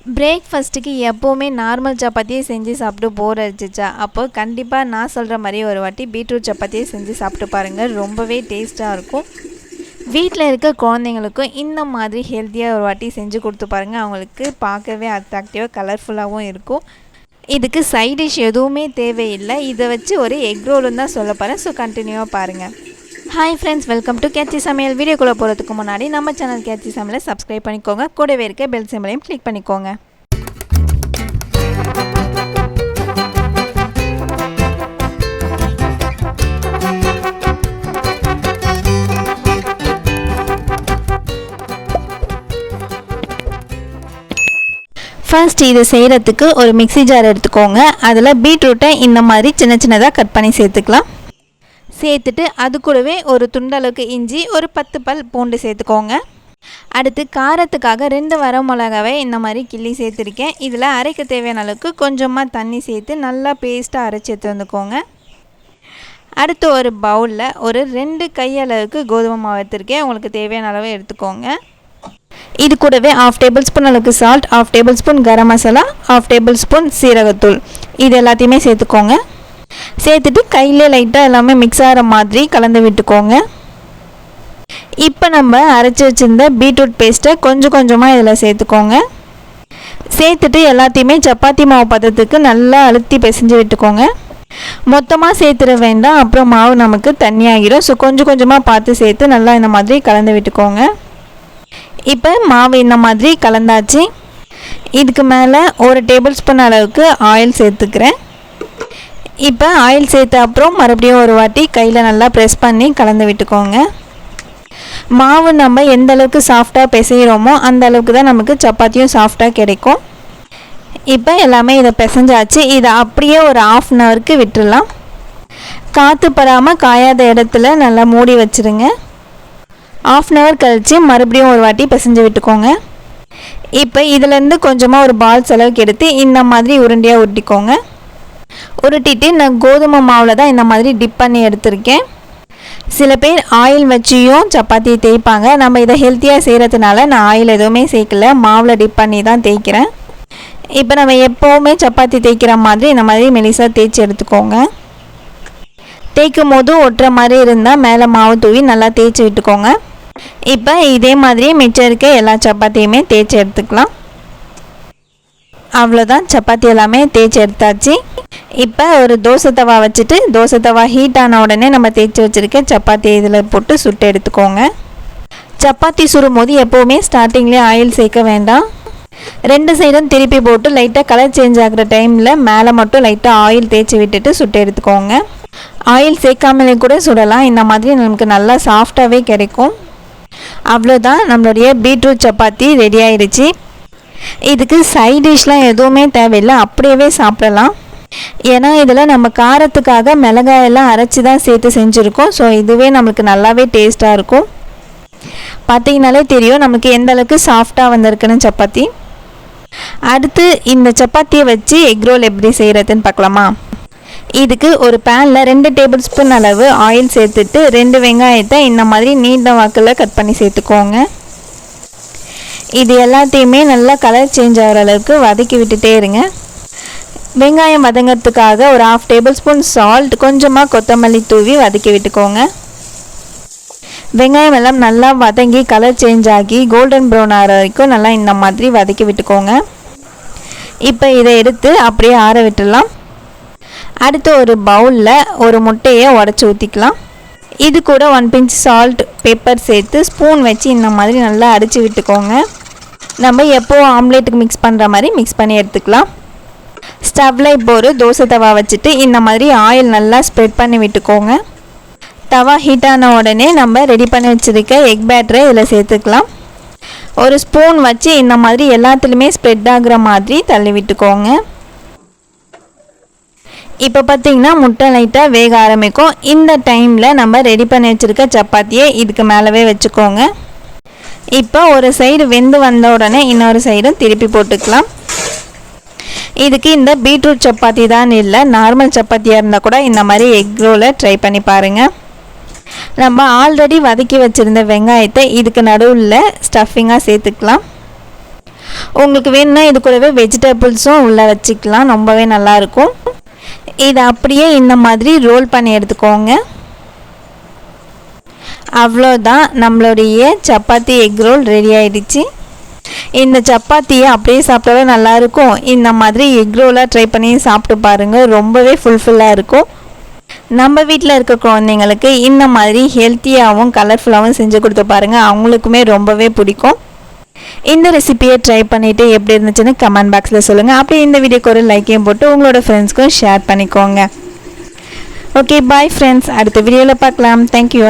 பிரேக்ஃபாஸ்ட்டுக்கு எப்போவுமே நார்மல் சப்பாத்தியே செஞ்சு சாப்பிட்டு போர் அடிச்சிச்சா, அப்போ கண்டிப்பாக நான் சொல்கிற மாதிரி ஒரு வாட்டி பீட்ரூட் சப்பாத்தியே செஞ்சு சாப்பிட்டு பாருங்கள். ரொம்பவே டேஸ்ட்டாக இருக்கும். வீட்டில் இருக்க குழந்தைங்களுக்கும் இந்த மாதிரி ஹெல்த்தியாக ஒரு வாட்டி செஞ்சு கொடுத்து பாருங்கள். அவங்களுக்கு பார்க்கவே அட்ராக்டிவாக கலர்ஃபுல்லாகவும் இருக்கும். இதுக்கு சைட் டிஷ் எதுவுமே தேவையில்லை. இதை வச்சு ஒரு எக் ரோலுன்னு தான் சொல்ல போகிறேன். ஸோ கண்டினியூவாக பாருங்கள். ஹாய் ஃப்ரெண்ட்ஸ், வெல்கம் டு கேச்சி சமையல். வீடியோக்குள்ளே போகிறதுக்கு முன்னாடி நம்ம சேனல் கேச்சி சமையலை சப்ஸ்கிரைப் பண்ணிக்கோங்க. கூடவே இருக்க பெல் சிம்பலையும் கிளிக் பண்ணிக்கோங்க. ஃபர்ஸ்ட் இது செய்கிறதுக்கு ஒரு மிக்ஸி ஜார் எடுத்துக்கோங்க. அதில் பீட்ரூட்டை இந்த மாதிரி சின்ன சின்னதாக கட் பண்ணி சேர்த்துக்கலாம். சேர்த்துட்டு அது கூடவே ஒரு துண்டளவுக்கு இஞ்சி, ஒரு 10 பல் பூண்டு சேர்த்துக்கோங்க. அடுத்து காரத்துக்காக 2 வரமிளகாவை இந்த மாதிரி கிள்ளி சேர்த்துருக்கேன். இதில் அரைக்க தேவையான அளவுக்கு கொஞ்சமாக தண்ணி சேர்த்து நல்லா பேஸ்ட்டாக அரைச்சி எடுத்து வந்துக்கோங்க. அடுத்து ஒரு பவுலில் ஒரு 2 கையளவுக்கு கோதுமை மாவு எடுத்துருக்கேன். உங்களுக்கு தேவையான அளவு எடுத்துக்கோங்க. இது கூடவே 1/2 டேபிள் ஸ்பூன் அளவுக்கு salt, 1/2 table spoon garam masala, 1/2 table spoon சீரகத்தூள், இது எல்லாத்தையுமே சேர்த்துக்கோங்க. சேர்த்துட்டு கையிலே லைட்டாக எல்லாமே மிக்ஸ் ஆகிற மாதிரி கலந்து விட்டுக்கோங்க. இப்போ நம்ம அரைச்சி வச்சுருந்த பீட்ரூட் பேஸ்ட்டை கொஞ்சம் கொஞ்சமாக இதில் சேர்த்துக்கோங்க. சேர்த்துட்டு எல்லாத்தையுமே சப்பாத்தி மாவு பதத்துக்கு நல்லா அழுத்தி பிசைஞ்சு விட்டுக்கோங்க. மொத்தமாக சேர்த்துட வேண்டாம், அப்புறம் மாவு நமக்கு தண்ணியாகிடும். ஸோ கொஞ்சம் கொஞ்சமாக பார்த்து சேர்த்து நல்லா இந்த மாதிரி கலந்து விட்டுக்கோங்க. இப்போ மாவு இந்த மாதிரி கலந்தாச்சு. இதுக்கு மேலே 1 டேபிள் ஸ்பூன் அளவுக்கு ஆயில் சேர்த்துக்கிறேன். இப்போ ஆயில் சேர்த்த அப்புறம் மறுபடியும் ஒரு வாட்டி கையில் நல்லா ப்ரெஸ் பண்ணி கலந்து விட்டுக்கோங்க. மாவு நம்ம எந்த அளவுக்கு சாஃப்டாக பிசைகிறோமோ அந்த அளவுக்கு தான் நமக்கு சப்பாத்தியும் சாஃப்டாக கிடைக்கும். இப்போ எல்லாமே இதை பிசைஞ்சாச்சு. இதை அப்படியே ஒரு 1/2 அன் ஹவருக்கு விட்டுடலாம். காற்று படாமல் காயாத இடத்துல நல்லா மூடி வச்சுருங்க. 1/2 அன் ஹவர் கழித்து மறுபடியும் ஒரு வாட்டி பிசைஞ்சு விட்டுக்கோங்க. இப்போ இதிலேருந்து கொஞ்சமாக ஒரு பால்ஸ் அளவுக்கு எடுத்து இந்த மாதிரி உருண்டையாக உருட்டிக்கோங்க. உருட்டிட்டு நான் கோதுமை மாவில் தான் இந்த மாதிரி டிப் பண்ணி எடுத்திருக்கேன். சில பேர் ஆயில் வச்சியும் சப்பாத்தியை தேய்ப்பாங்க. நம்ம இதை ஹெல்த்தியாக செய்கிறதுனால நான் ஆயில் எதுவுமே சேர்க்கல, மாவில் டிப் பண்ணி தான் தேய்க்கிறேன். இப்போ நம்ம எப்போவுமே சப்பாத்தி தேய்க்கிற மாதிரி இந்த மாதிரி மெலிசாக தேய்ச்சி எடுத்துக்கோங்க. தேய்க்கும் போது ஒட்டுற மாதிரி இருந்தால் மேலே மாவு தூவி நல்லா தேய்ச்சி விட்டுக்கோங்க. இப்போ இதே மாதிரி மிச்சம் இருக்க எல்லா சப்பாத்தியுமே தேய்ச்சி எடுத்துக்கலாம். அவ்வளோதான், சப்பாத்தி எல்லாமே தேய்ச்சி எடுத்தாச்சு. இப்போ ஒரு தோசை தவா வச்சுட்டு தோசை தவா ஹீட் ஆன உடனே நம்ம தேய்ச்சி வச்சுருக்க சப்பாத்தி இதில் போட்டு சுட்டு எடுத்துக்கோங்க. சப்பாத்தி சுடும் போது எப்போவுமே ஸ்டார்டிங்லேயே ஆயில் சேர்க்க வேண்டாம். 2 சைடும் திருப்பி போட்டு லைட்டாக கலர் சேஞ்ச் ஆகிற டைமில் மேலே மட்டும் லைட்டாக ஆயில் தேய்ச்சி விட்டுட்டு சுட்டு எடுத்துக்கோங்க. ஆயில் சேர்க்காமலே கூட சுடலாம். இந்த மாதிரி நமக்கு நல்லா சாஃப்டாகவே கிடைக்கும். அவ்வளோதான், நம்மளுடைய பீட்ரூட் சப்பாத்தி ரெடி ஆயிடுச்சு. இதுக்கு சைட் டிஷ்லாம் எதுவுமே தேவையில்லை, அப்படியே சாப்பிடலாம். ஏன்னா இதில் நம்ம காரத்துக்காக மிளகாயெல்லாம் அரைச்சி தான் சேர்த்து செஞ்சுருக்கோம். ஸோ இதுவே நமக்கு நல்லாவே டேஸ்ட்டாக இருக்கும். பார்த்தீங்கனாலே தெரியும் நமக்கு எந்த அளவுக்கு சாஃப்டாக வந்திருக்குன்னு சப்பாத்தி. அடுத்து இந்த சப்பாத்தியை வச்சு எக் ரோல் எப்படி செய்கிறதுன்னு பார்க்கலாமா? இதுக்கு ஒரு பேனில் 2 டேபிள் ஸ்பூன் அளவு ஆயில் சேர்த்துட்டு 2 வெங்காயத்தை இந்த மாதிரி நீண்ட வாக்கில் கட் பண்ணி சேர்த்துக்கோங்க. இது எல்லாத்தையுமே நல்லா கலர் சேஞ்ச் ஆகிற அளவுக்கு வதக்கி விட்டுட்டே இருங்க. வெங்காயம் வதங்கிறதுக்காக ஒரு 1/2 டேபிள் ஸ்பூன் சால்ட், கொஞ்சமாக கொத்தமல்லி தூவி வதக்கி விட்டுக்கோங்க. வெங்காயம் எல்லாம் நல்லா வதங்கி கலர் சேஞ்ச் ஆகி கோல்டன் ப்ரௌன் ஆகிற வரைக்கும் நல்லா இந்த மாதிரி வதக்கி விட்டுக்கோங்க. இப்போ இதை எடுத்து அப்படியே ஆற விட்டுடலாம். அடுத்து ஒரு பவுலில் ஒரு முட்டையை உடச்சி ஊற்றிக்கலாம். இது கூட 1 பிஞ்ச் சால்ட், பெப்பர் சேர்த்து ஸ்பூன் வச்சு இந்த மாதிரி நல்லா அடித்து விட்டுக்கோங்க. நம்ம எப்போது ஆம்லேட்டுக்கு மிக்ஸ் பண்ணுற மாதிரி மிக்ஸ் பண்ணி எடுத்துக்கலாம். ஸ்டவ்வில் இப்போ ஒரு தோசை தவா வச்சுட்டு இந்த மாதிரி ஆயில் நல்லா ஸ்ப்ரெட் பண்ணி விட்டுக்கோங்க. தவா ஹீட் ஆன உடனே நம்ம ரெடி பண்ணி வச்சுருக்க எக் பேட்டரை இதில் சேர்த்துக்கலாம். ஒரு ஸ்பூன் வச்சு இந்த மாதிரி எல்லாத்துலேயுமே ஸ்ப்ரெட் ஆகுற மாதிரி தள்ளி விட்டுக்கோங்க. இப்போ பார்த்திங்கன்னா முட்டை லைட்டாக வேக ஆரம்பிக்கும். இந்த டைமில் நம்ம ரெடி பண்ணி வச்சுருக்க சப்பாத்தியை இதுக்கு மேலவே வச்சுக்கோங்க. இப்போ ஒரு சைடு வெந்து வந்த உடனே இன்னொரு சைடும் திருப்பி போட்டுக்கலாம். இதுக்கு இந்த பீட்ரூட் சப்பாத்தி தான் இல்லை, நார்மல் சப்பாத்தியாக இருந்தால் கூட இந்த மாதிரி எக் ரோலை ட்ரை பண்ணி பாருங்கள். நம்ம ஆல்ரெடி வதக்கி வச்சுருந்த வெங்காயத்தை இதுக்கு நடுவில் ஸ்டஃபிங்காக சேர்த்துக்கலாம். உங்களுக்கு வேணும்னா இது கூடவே வெஜிடபிள்ஸும் உள்ளே வச்சுக்கலாம், ரொம்பவே நல்லாயிருக்கும். இதை அப்படியே இந்த மாதிரி ரோல் பண்ணி எடுத்துக்கோங்க. அவ்வளோதான், நம்மளுடைய சப்பாத்தி எக் ரோல் ரெடி ஆகிடுச்சு. இந்த சப்பாத்தியை அப்படியே சாப்பிட்டாவே நல்லாயிருக்கும். இந்த மாதிரி எக் ரோலாக ட்ரை பண்ணி சாப்பிட்டு பாருங்கள், ரொம்பவே ஃபுல்ஃபில்லாக இருக்கும். நம்ம வீட்டில் இருக்க குழந்தைங்களுக்கு இந்த மாதிரி ஹெல்த்தியாகவும் கலர்ஃபுல்லாகவும் செஞ்சு கொடுத்து பாருங்கள், அவங்களுக்குமே ரொம்பவே பிடிக்கும். இந்த ரெசிபியை ட்ரை பண்ணிவிட்டு எப்படி இருந்துச்சுன்னு கமெண்ட் பாக்ஸில் சொல்லுங்கள். அப்படியே இந்த வீடியோக்கு ஒரு லைக்கையும் போட்டு உங்களோட ஃப்ரெண்ட்ஸ்க்கும் ஷேர் பண்ணிக்கோங்க. ஓகே, பாய் ஃப்ரெண்ட்ஸ், அடுத்த வீடியோவில் பார்க்கலாம். தேங்க்யூ.